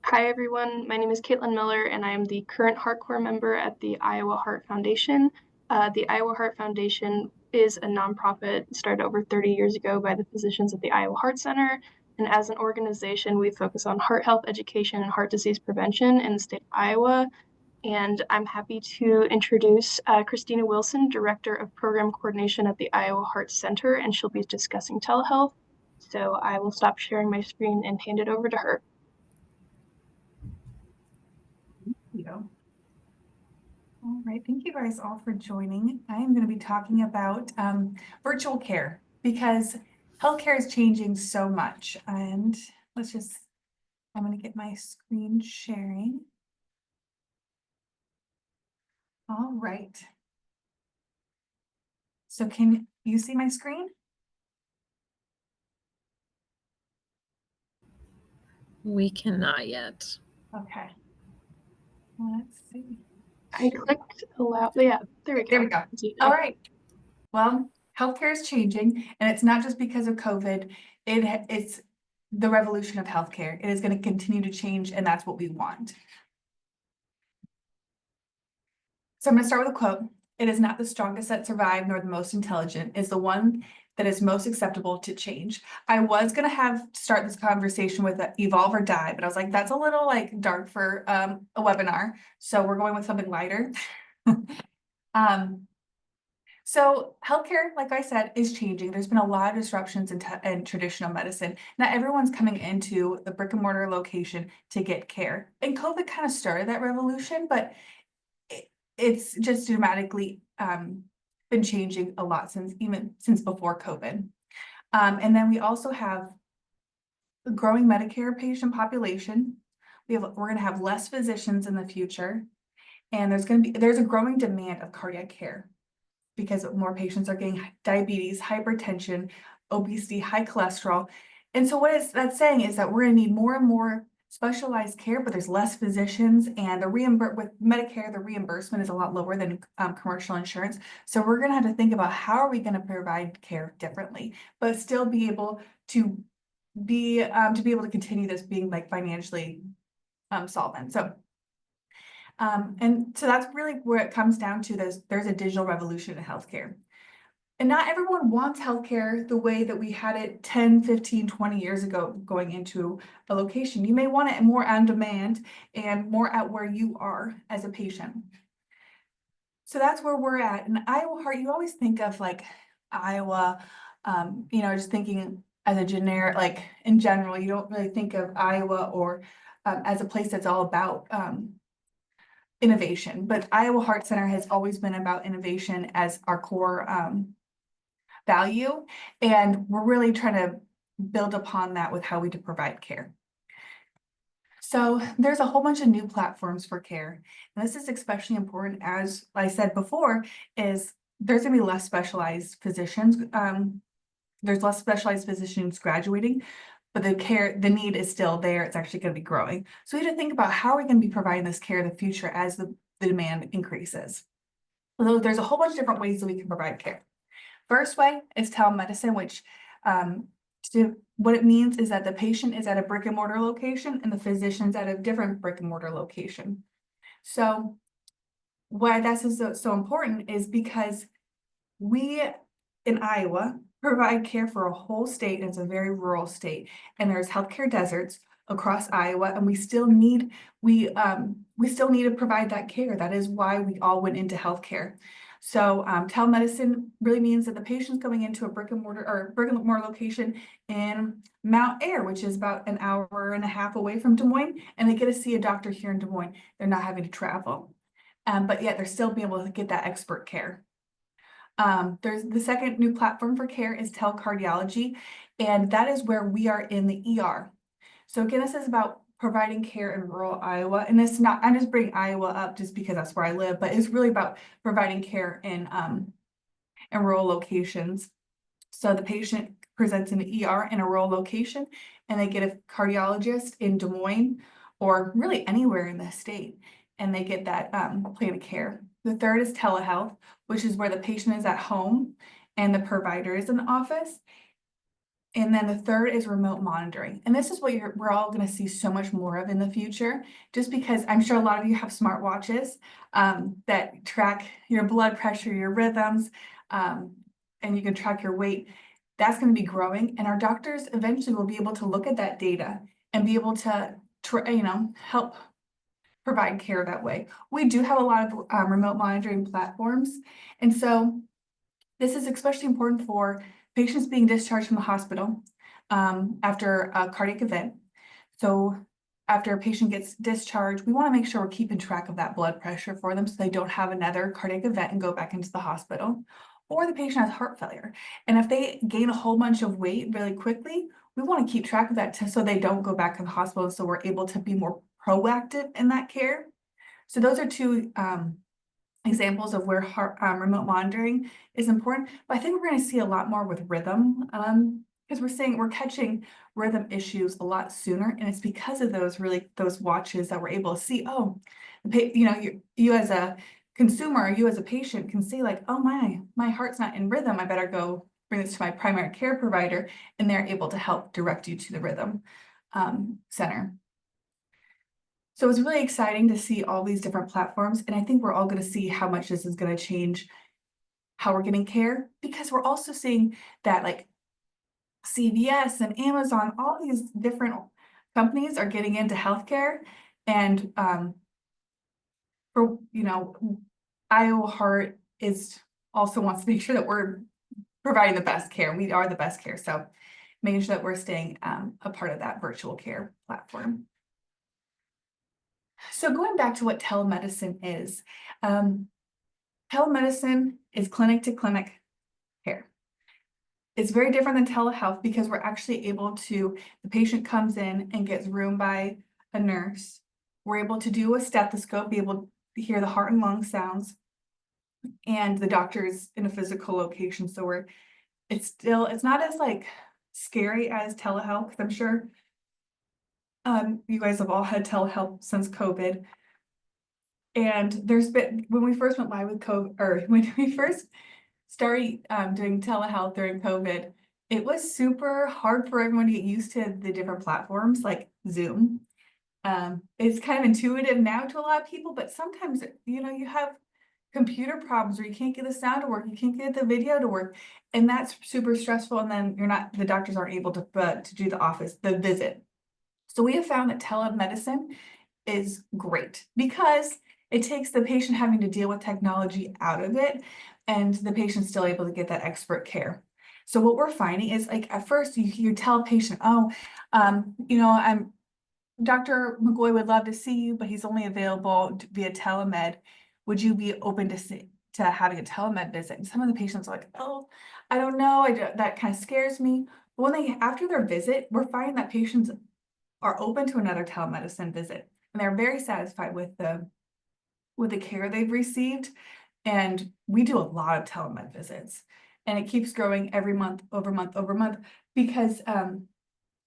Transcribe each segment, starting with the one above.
Hi, everyone. My name is Caitlin Miller, and I am the current HeartCore member at the Iowa Heart Foundation. The Iowa Heart Foundation is a nonprofit started over 30 years ago by the physicians at the Iowa Heart Center. And as an organization, we focus on heart health education and heart disease prevention in the state of Iowa. And I'm happy to introduce Christina Wilson, Director of Program Coordination at the Iowa Heart Center, and she'll be discussing telehealth. So I will stop sharing my screen and hand it over to her. You. All right, thank you guys all for joining. I am going to be talking about virtual care because healthcare is changing so much. And I'm going to get my screen sharing. All right. So can you see my screen? We cannot yet. Okay. Let's see. I clicked allow. Yeah, there we go. There we go. All right. Well, healthcare is changing, and it's not just because of COVID. It's the revolution of healthcare. It is going to continue to change, and that's what we want. So I'm going to start with a quote. It is not the strongest that survive, nor the most intelligent. It is the one that is most acceptable to change. I was going to start this conversation with evolve or die, but I was like, that's a little like dark for a webinar. So we're going with something lighter. So healthcare, like I said, is changing. There's been a lot of disruptions in traditional medicine. Not everyone's coming into the brick and mortar location to get care. And COVID kind of started that revolution, but it's just dramatically been changing a lot since before COVID. And then we also have a growing Medicare patient population. We're going to have less physicians in the future, and there's a growing demand of cardiac care because more patients are getting diabetes, hypertension, obesity, high cholesterol. And so what that's saying is that we're going to need more and more specialized care, but there's less physicians, and with Medicare, the reimbursement is a lot lower than commercial insurance. So we're going to have to think about how are we going to provide care differently, but still be able to continue this being like financially solvent. And so that's really where it comes down to. There's a digital revolution in healthcare. And not everyone wants healthcare the way that we had it 10, 15, 20 years ago going into a location. You may want it more on demand and more at where you are as a patient. So that's where we're at. And Iowa Heart, you always think of like Iowa, just thinking as a generic, like in general, you don't really think of Iowa or as a place that's all about innovation. But Iowa Heart Center has always been about innovation as our core value, and we're really trying to build upon that with how we provide care. So there's a whole bunch of new platforms for care, and this is especially important, as I said before, is there's going to be less specialized physicians. There's less specialized physicians graduating, but the need is still there. It's actually going to be growing. So we have to think about how are we going to be providing this care in the future as the demand increases. So there's a whole bunch of different ways that we can provide care. First way is telemedicine, which what it means is that the patient is at a brick and mortar location and the physician's at a different brick and mortar location. So why this is so important is because we in Iowa provide care for a whole state, and it's a very rural state, and there's healthcare deserts across Iowa, and we still need to provide that care. That is why we all went into healthcare. So telemedicine really means that the patient's going into a brick and mortar location in Mount Air, which is about an hour and a half away from Des Moines, and they get to see a doctor here in Des Moines. They're not having to travel, but yet they're still being able to get that expert care. There's the second new platform for care is telecardiology, and that is where we are in the ER. So again, this is about providing care in rural Iowa, and it's not, I'm just bringing Iowa up just because that's where I live, but it's really about providing care in rural locations. So the patient presents in the ER in a rural location, and they get a cardiologist in Des Moines or really anywhere in the state, and they get that plan of care. The third is telehealth, which is where the patient is at home and the provider is in the office. And then the third is remote monitoring. And this is what we're all going to see so much more of in the future, just because I'm sure a lot of you have smartwatches that track your blood pressure, your rhythms, and you can track your weight. That's going to be growing. And our doctors eventually will be able to look at that data and be able to, help provide care that way. We do have a lot of remote monitoring platforms. And so this is especially important for patients being discharged from the hospital after a cardiac event. So after a patient gets discharged, we want to make sure we're keeping track of that blood pressure for them so they don't have another cardiac event and go back into the hospital. Or the patient has heart failure. And if they gain a whole bunch of weight really quickly, we want to keep track of that so they don't go back in the hospital, so we're able to be more proactive in that care. So those are two examples of where remote monitoring is important, but I think we're going to see a lot more with rhythm because we're catching rhythm issues a lot sooner, and it's because of those watches that we're able to see. Oh, you as a consumer, you as a patient can see like, oh my heart's not in rhythm. I better go bring this to my primary care provider, and they're able to help direct you to the rhythm center. So it's really exciting to see all these different platforms, and I think we're all going to see how much this is going to change how we're getting care, because we're also seeing that like CVS and Amazon, all these different companies are getting into healthcare, and Iowa Heart also wants to make sure that we're providing the best care. We are the best care, so making sure that we're staying a part of that virtual care platform. So going back to what telemedicine is, telemedicine is clinic to clinic care. It's very different than telehealth because we're actually able to, the patient comes in and gets roomed by a nurse. We're able to do a stethoscope, be able to hear the heart and lung sounds, and the doctor's in a physical location. So it's not as like scary as telehealth, because I'm sure you guys have all had telehealth since COVID. And there's been, when we first went live with COVID, or when we first started doing telehealth during COVID, it was super hard for everyone to get used to the different platforms like Zoom. It's kind of intuitive now to a lot of people, but sometimes, you have computer problems, or you can't get the sound to work, you can't get the video to work, and that's super stressful. And then the doctors aren't able to do the visit. So we have found that telemedicine is great because it takes the patient having to deal with technology out of it, and the patient's still able to get that expert care. So what we're finding is, like, at first you tell a patient, Dr. McGoy would love to see you, but he's only available via telemed. Would you be open to having a telemed visit? And some of the patients are like, oh, I don't know, that kind of scares me. But after their visit, we're finding that patients are open to another telemedicine visit, and they're very satisfied with the care they've received. And we do a lot of telemed visits, and it keeps growing every month, over month, because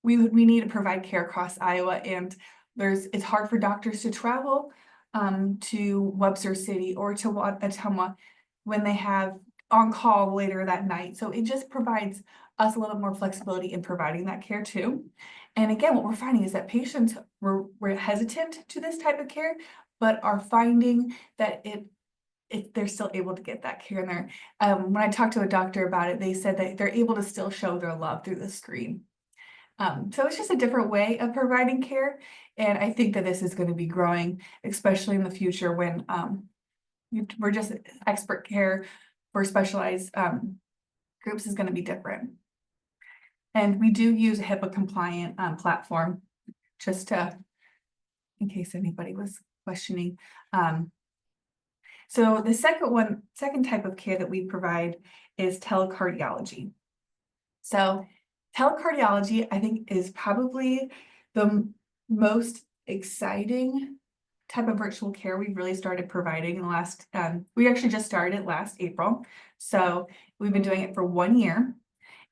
we need to provide care across Iowa, and it's hard for doctors to travel to Webster City or to Ottumwa when they have on call later that night. So it just provides us a little more flexibility in providing that care too. And again, what we're finding is that patients were hesitant to this type of care, but are finding that they're still able to get that care in there. When I talked to a doctor about it, they said that they're able to still show their love through the screen. So it's just a different way of providing care. And I think that this is going to be growing, especially in the future when we're just expert care for specialized groups is going to be different. And we do use a HIPAA compliant platform, just in case anybody was questioning. So the second type of care that we provide is telecardiology. So telecardiology, I think, is probably the most exciting type of virtual care we've really started providing in the last, we actually just started last April. So we've been doing it for 1 year,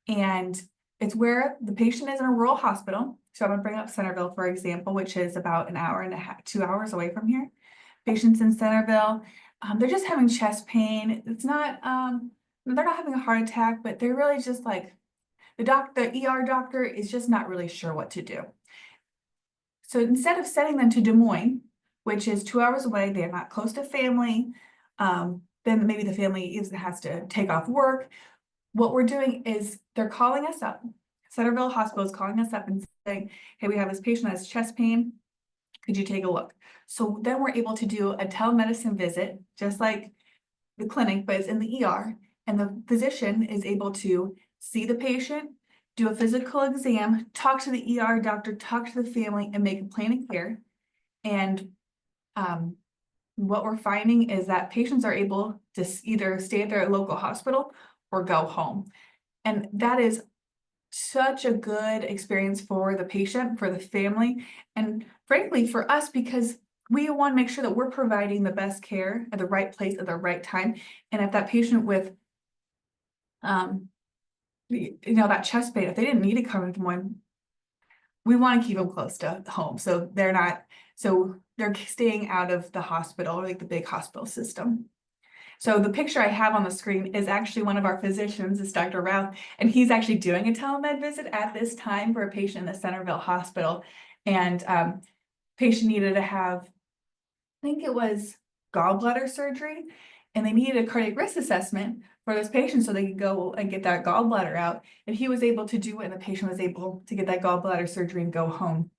and it's where the patient is in a rural hospital. So I'm gonna bring up Centerville, for example, which is about an hour and a half, 2 hours away from here. Patients in Centerville, they're just having chest pain. It's not, they're not having a heart attack, but they're really just like the ER doctor is just not really sure what to do. So instead of sending them to Des Moines, which is 2 hours away, they're not close to family, then maybe the family has to take off work. What we're doing is they're calling us up. Centerville Hospital is calling us up and saying, hey, we have this patient that has chest pain. Could you take a look? So then we're able to do a telemedicine visit, just like the clinic, but it's in the ER. And the physician is able to see the patient, do a physical exam, talk to the ER doctor, talk to the family, and make a plan of care. And what we're finding is that patients are able to either stay at their local hospital or go home. And that is such a good experience for the patient, for the family, and frankly, for us, because we want to make sure that we're providing the best care at the right place at the right time. And if that patient with, that chest pain, if they didn't need to come to Des Moines, we want to keep them close to home. So they're staying out of the hospital, like the big hospital system. So the picture I have on the screen is actually one of our physicians, it's Dr. Routh, and he's actually doing a telemed visit at this time for a patient in the Centerville Hospital. And patient needed to have, I think it was gallbladder surgery, and they needed a cardiac risk assessment for this patient so they could go and get that gallbladder out. And he was able to do it, and the patient was able to get that gallbladder surgery and go home.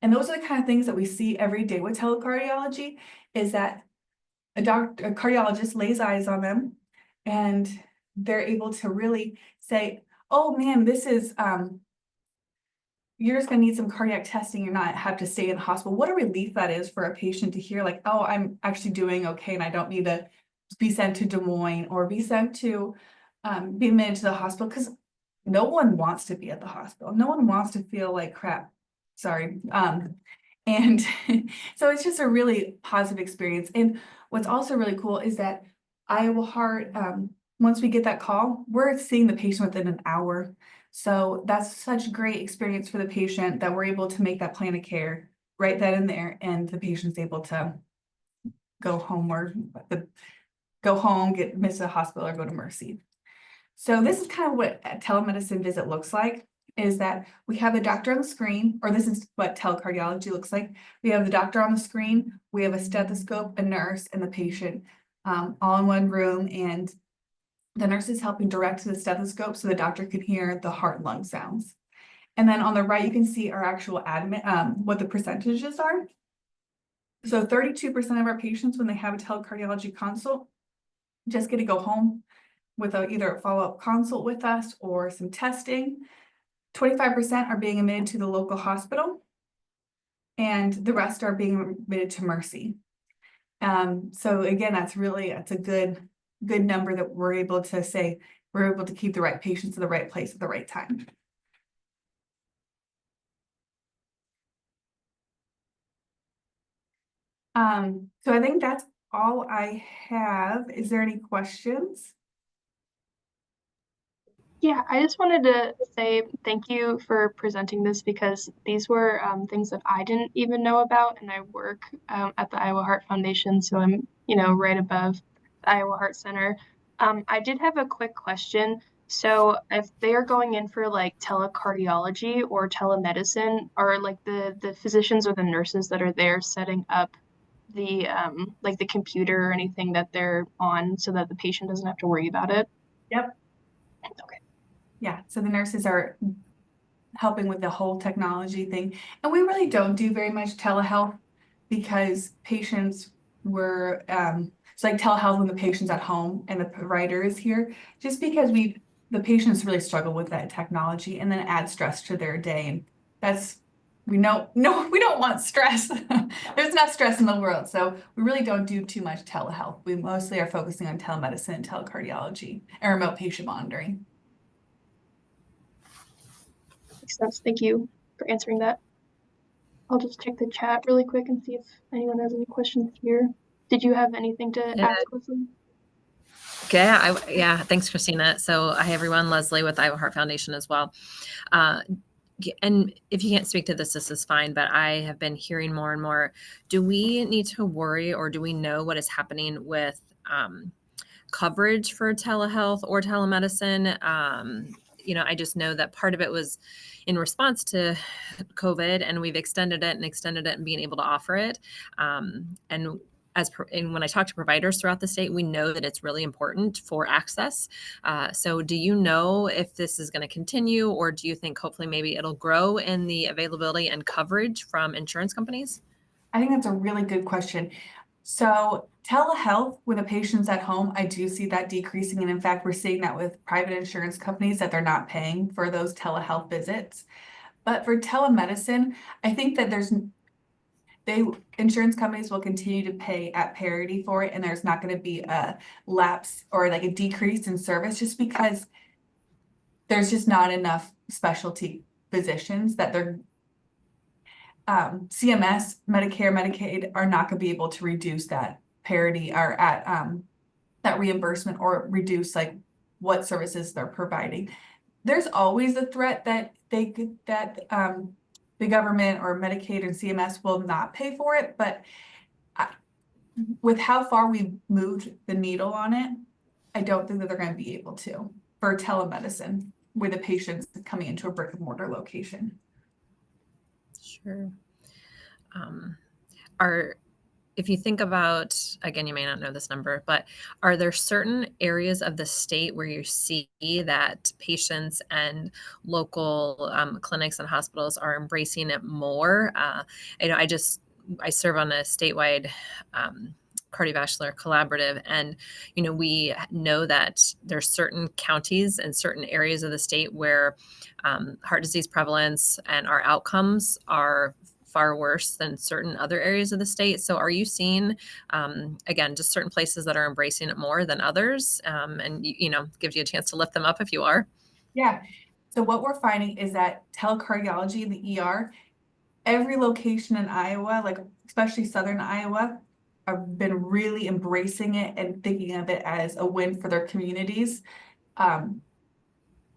And those are the kind of things that we see every day with telecardiology, is that a cardiologist lays eyes on them and they're able to really say, oh man, this is, you're just gonna need some cardiac testing. You're not have to stay in the hospital. What a relief that is for a patient to hear, like, oh, I'm actually doing okay and I don't need to be sent to Des Moines or be sent to, be admitted to the hospital, because no one wants to be at the hospital. No one wants to feel like crap. Sorry. And so it's just a really positive experience. And what's also really cool is that Iowa Heart, once we get that call, we're seeing the patient within an hour. So that's such a great experience for the patient that we're able to make that plan of care right then and there, and the patient's able to go home get admitted to the hospital or go to Mercy. So this is kind of what a telemedicine visit looks like, is that we have the doctor on the screen, or this is what telecardiology looks like. We have the doctor on the screen, we have a stethoscope, a nurse, and the patient all in one room, and the nurse is helping direct to the stethoscope so the doctor can hear the heart and lung sounds. And then on the right, you can see our actual admit, what the percentages are. So 32% of our patients, when they have a telecardiology consult, just get to go home with either a follow-up consult with us or some testing. 25% are being admitted to the local hospital, and the rest are being admitted to Mercy. So again, that's a good number that we're able to say we're able to keep the right patients in the right place at the right time. So I think that's all I have. Is there any questions? Yeah, I just wanted to say thank you for presenting this, because these were things that I didn't even know about, and I work at the Iowa Heart Foundation, so I'm, right above the Iowa Heart Center. I did have a quick question. So if they are going in for like telecardiology or telemedicine, are like the physicians or the nurses that are there setting up the like the computer or anything that they're on so that the patient doesn't have to worry about it? Yep. Okay. Yeah, so the nurses are helping with the whole technology thing. And we really don't do very much telehealth, because patients were, it's like telehealth when the patient's at home and the provider is here, just because the patients really struggle with that technology and then add stress to their day. And we don't want stress. There's enough stress in the world. So we really don't do too much telehealth. We mostly are focusing on telemedicine and telecardiology and remote patient monitoring. Makes sense. Thank you for answering that. I'll just check the chat really quick and see if anyone has any questions here. Did you have anything to ask, Leslie? Yeah, thanks, Christina. So hi, everyone. Leslie with Iowa Heart Foundation as well. And if you can't speak to this is fine, but I have been hearing more and more. Do we need to worry, or do we know what is happening with coverage for telehealth or telemedicine? I just know that part of it was in response to COVID, and we've extended it and extended it and being able to offer it. And when I talk to providers throughout the state, we know that it's really important for access. So do you know if this is going to continue, or do you think hopefully maybe it'll grow in the availability and coverage from insurance companies? I think that's a really good question. So telehealth, when a patient's at home, I do see that decreasing. And in fact, we're seeing that with private insurance companies that they're not paying for those telehealth visits. But for telemedicine, I think that insurance companies will continue to pay at parity for it, and there's not going to be a lapse or like a decrease in service just because there's just not enough specialty physicians that they're CMS, Medicare, Medicaid are not going to be able to reduce that parity or at that reimbursement or reduce like what services they're providing. There's always a threat that the government or Medicaid and CMS will not pay for it, but with how far we've moved the needle on it, I don't think that they're going to be able to for telemedicine with the patients coming into a brick and mortar location. Sure. If you think about, again, you may not know this number, but are there certain areas of the state where you see that patients and local clinics and hospitals are embracing it more? I serve on a statewide cardiovascular collaborative, and we know that there's certain counties and certain areas of the state where heart disease prevalence and our outcomes are far worse than certain other areas of the state. So are you seeing, again, just certain places that are embracing it more than others? And, gives you a chance to lift them up if you are. Yeah. So what we're finding is that telecardiology, the ER, every location in Iowa, like especially Southern Iowa, have been really embracing it and thinking of it as a win for their communities. And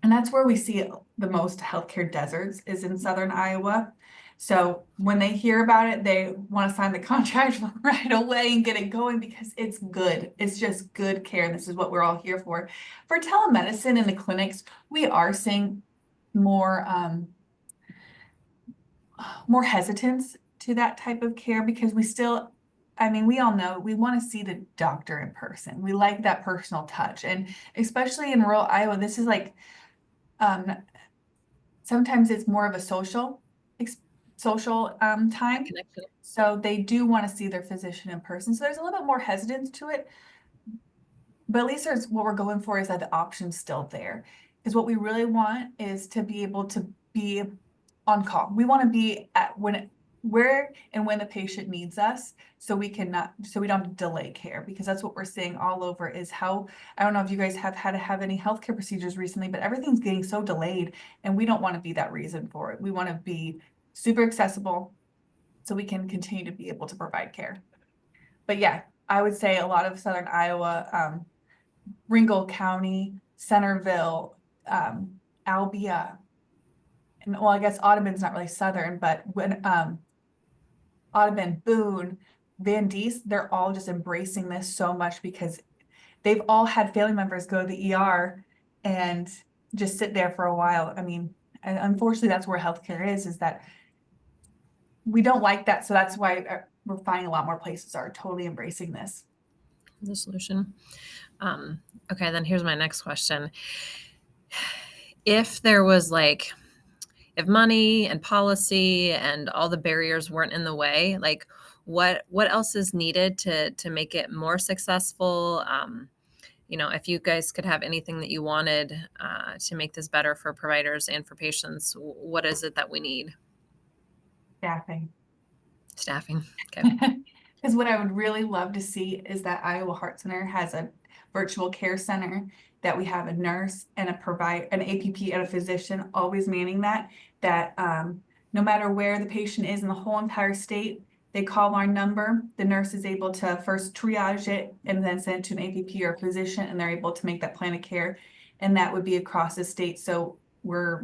that's where we see the most healthcare deserts is in Southern Iowa. So when they hear about it, they want to sign the contract right away and get it going because it's good. It's just good care. And this is what we're all here for. For telemedicine in the clinics, we are seeing more hesitance to that type of care because we all know we want to see the doctor in person. We like that personal touch. And especially in rural Iowa, this is like, sometimes it's more of a social time. Connection. So they do want to see their physician in person. So there's a little bit more hesitance to it. But at least what we're going for is that the option's still there. Because what we really want is to be able to be on call. We want to be at where and when the patient needs us, so we don't delay care, because that's what we're seeing all over is how, I don't know if you guys have had to have any healthcare procedures recently, but everything's getting so delayed, and we don't want to be that reason for it. We want to be super accessible so we can continue to be able to provide care. But yeah, I would say a lot of Southern Iowa, Ringgold County, Centerville, Albia, and well, I guess Audubon's not really Southern, but when Audubon, Boone, Van Diest, they're all just embracing this so much because they've all had family members go to the ER and just sit there for a while. I mean, and unfortunately, that's where healthcare is that we don't like that. So that's why we're finding a lot more places are totally embracing this. The solution. Okay, then here's my next question. If there was if money and policy and all the barriers weren't in the way, what else is needed to make it more successful? If you guys could have anything that you wanted to make this better for providers and for patients, what is it that we need? Staffing. Okay. Because what I would really love to see is that Iowa Heart Center has a virtual care center, that we have a nurse and an APP and a physician always manning that no matter where the patient is in the whole entire state, they call our number. The nurse is able to first triage it and then send it to an APP or a physician, and they're able to make that plan of care. And that would be across the state. So we're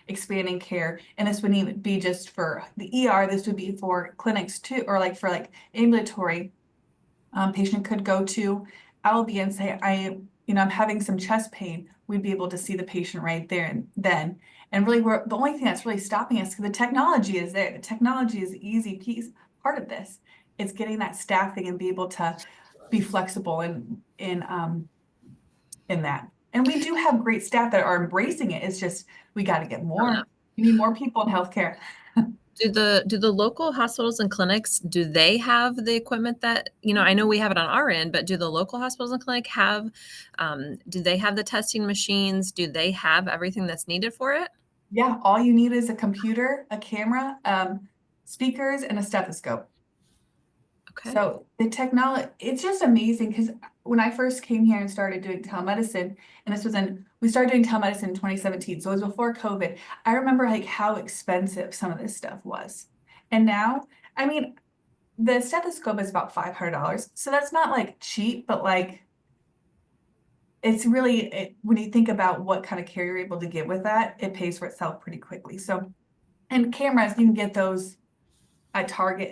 expanding care. And this wouldn't even be just for the ER. This would be for clinics too, or for ambulatory. Patient could go to Albia and say, I'm having some chest pain. we'd be able to see the patient right there and then. And really, the only thing that's really stopping us, because the technology is there. The technology is the easy piece, part of this. It's getting that staffing and be able to be flexible in that. And we do have great staff that are embracing it. It's just, we got to get more. We need more people in healthcare. Do the local hospitals and clinics, do they have the equipment that, I know we have it on our end, but do the local hospitals and clinic have, do they have the testing machines? Do they have everything that's needed for it? Yeah, all you need is a computer, a camera, speakers, and a stethoscope. Okay. So the technology, it's just amazing because when I first came here and started doing telemedicine, and we started doing telemedicine in 2017, so it was before COVID. I remember like how expensive some of this stuff was. And now, I mean, the stethoscope is about $500. So that's not like cheap, but like it's really, when you think about what kind of care you're able to get with that, it pays for itself pretty quickly. So, and cameras, you can get those at Target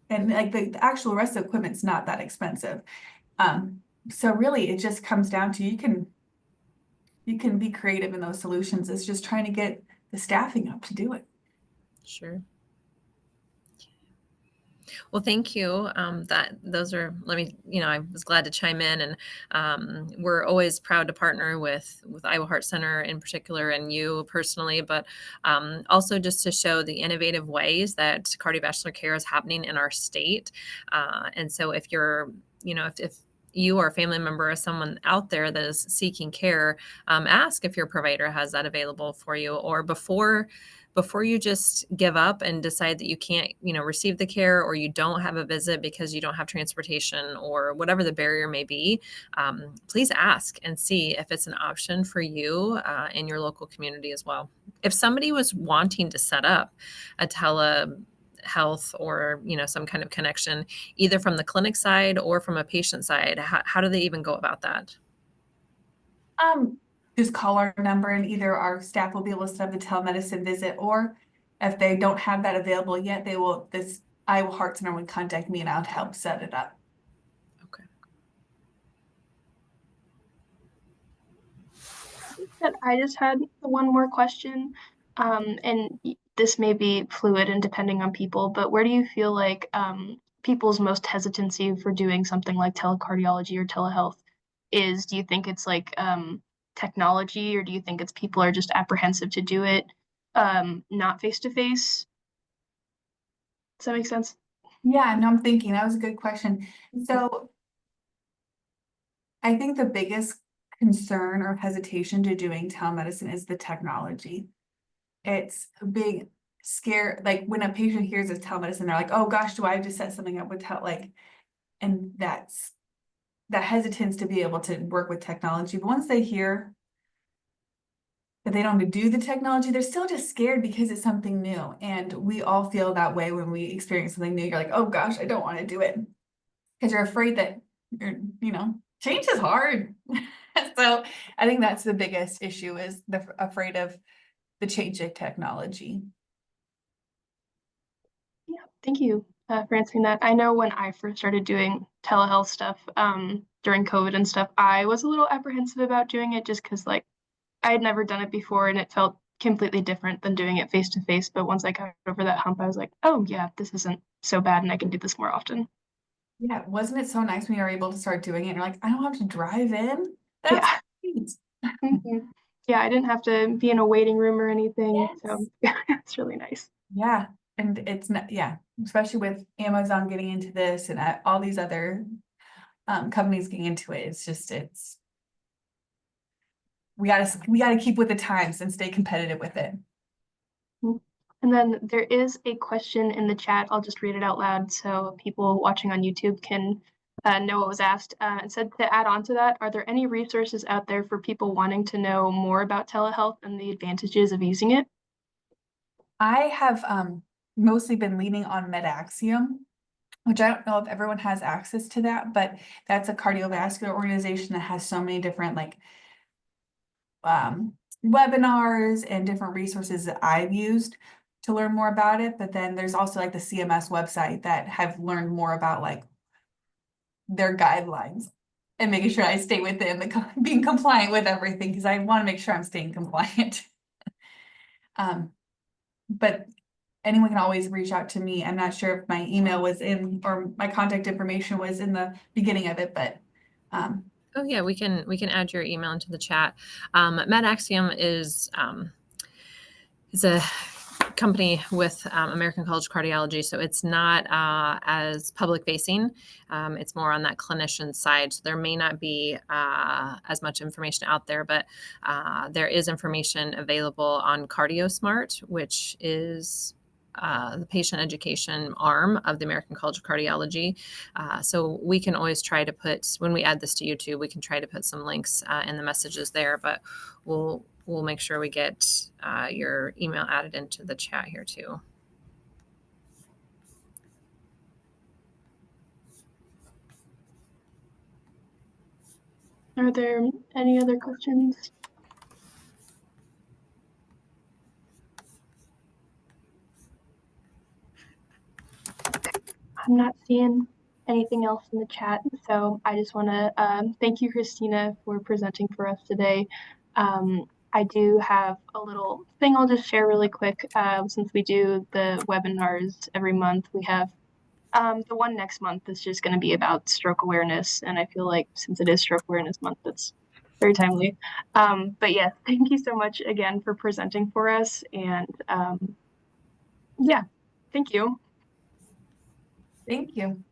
and like the actual rest of the equipment's not that expensive. So really it just comes down to you can be creative in those solutions. It's just trying to get the staffing up to do it. Sure. Well, thank you. I was glad to chime in, and we're always proud to partner with Iowa Heart Center in particular, and you personally, but also just to show the innovative ways that cardiovascular care is happening in our state. And so if you're, if you or a family member or someone out there that is seeking care, ask if your provider has that available for you, or before you just give up and decide that you can't, receive the care, or you don't have a visit because you don't have transportation or whatever the barrier may be, please ask and see if it's an option for you in your local community as well. If somebody was wanting to set up a telehealth or, some kind of connection, either from the clinic side or from a patient side, how do they even go about that? Just call our number and either our staff will be able to set up a telemedicine visit, or if they don't have that available yet, this Iowa Heart Center would contact me and I'll help set it up. Okay. I just had one more question, and this may be fluid and depending on people, but where do you feel like people's most hesitancy for doing something like telecardiology or telehealth is? Do you think it's like technology, or do you think it's people are just apprehensive to do it, not face to face? Does that make sense? Yeah, no, I'm thinking that was a good question. So I think the biggest concern or hesitation to doing telemedicine is the technology. It's a big scare. Like when a patient hears of telemedicine, they're like, oh gosh, do I have to set something up with and that's that hesitance to be able to work with technology. But once they hear that they don't have to do the technology, they're still just scared because it's something new. And we all feel that way when we experience something new. You're like, oh gosh, I don't want to do it. Because you're afraid that change is hard. So I think that's the biggest issue, is afraid of the change in technology. Yeah, thank you for answering that. I know when I first started doing telehealth stuff during COVID and stuff, I was a little apprehensive about doing it just because like I had never done it before and it felt completely different than doing it face to face. But once I got over that hump, I was like, oh yeah, this isn't so bad and I can do this more often. Yeah, wasn't it so nice when you were able to start doing it? And you're like, I don't have to drive in. That's Yeah. great. Mhm. Yeah, I didn't have to be in a waiting room or anything. Yes. So yeah, it's really nice. Yeah, and it's not, yeah, especially with Amazon getting into this and all these other companies getting into it. We gotta keep with the times and stay competitive with it. And then there is a question in the chat. I'll just read it out loud so people watching on YouTube can know what was asked. It said, to add on to that, are there any resources out there for people wanting to know more about telehealth and the advantages of using it? I have mostly been leaning on MedAxiom, which I don't know if everyone has access to that, but that's a cardiovascular organization that has so many different webinars and different resources that I've used to learn more about it. But then there's also like the CMS website that have learned more about like their guidelines and making sure I stay within being compliant with everything, because I want to make sure I'm staying compliant. But anyone can always reach out to me. I'm not sure if my email was in, or my contact information was in the beginning of it, but Oh yeah, we can add your email into the chat. MedAxiom is a company with American College of Cardiology, so it's not as public facing. It's more on that clinician side. So there may not be as much information out there, but there is information available on CardioSmart, which is the patient education arm of the American College of Cardiology. So we can always try to put, when we add this to YouTube, we can try to put some links in the messages there, but we'll make sure we get your email added into the chat here too. Are there any other questions? I'm not seeing anything else in the chat, so I just want to thank you, Christina, for presenting for us today. I do have a little thing I'll just share really quick. Since we do the webinars every month, we have the one next month is just going to be about stroke awareness, and I feel like since it is Stroke Awareness Month, that's very timely. But yeah, thank you so much again for presenting for us, and yeah, thank you. thank you.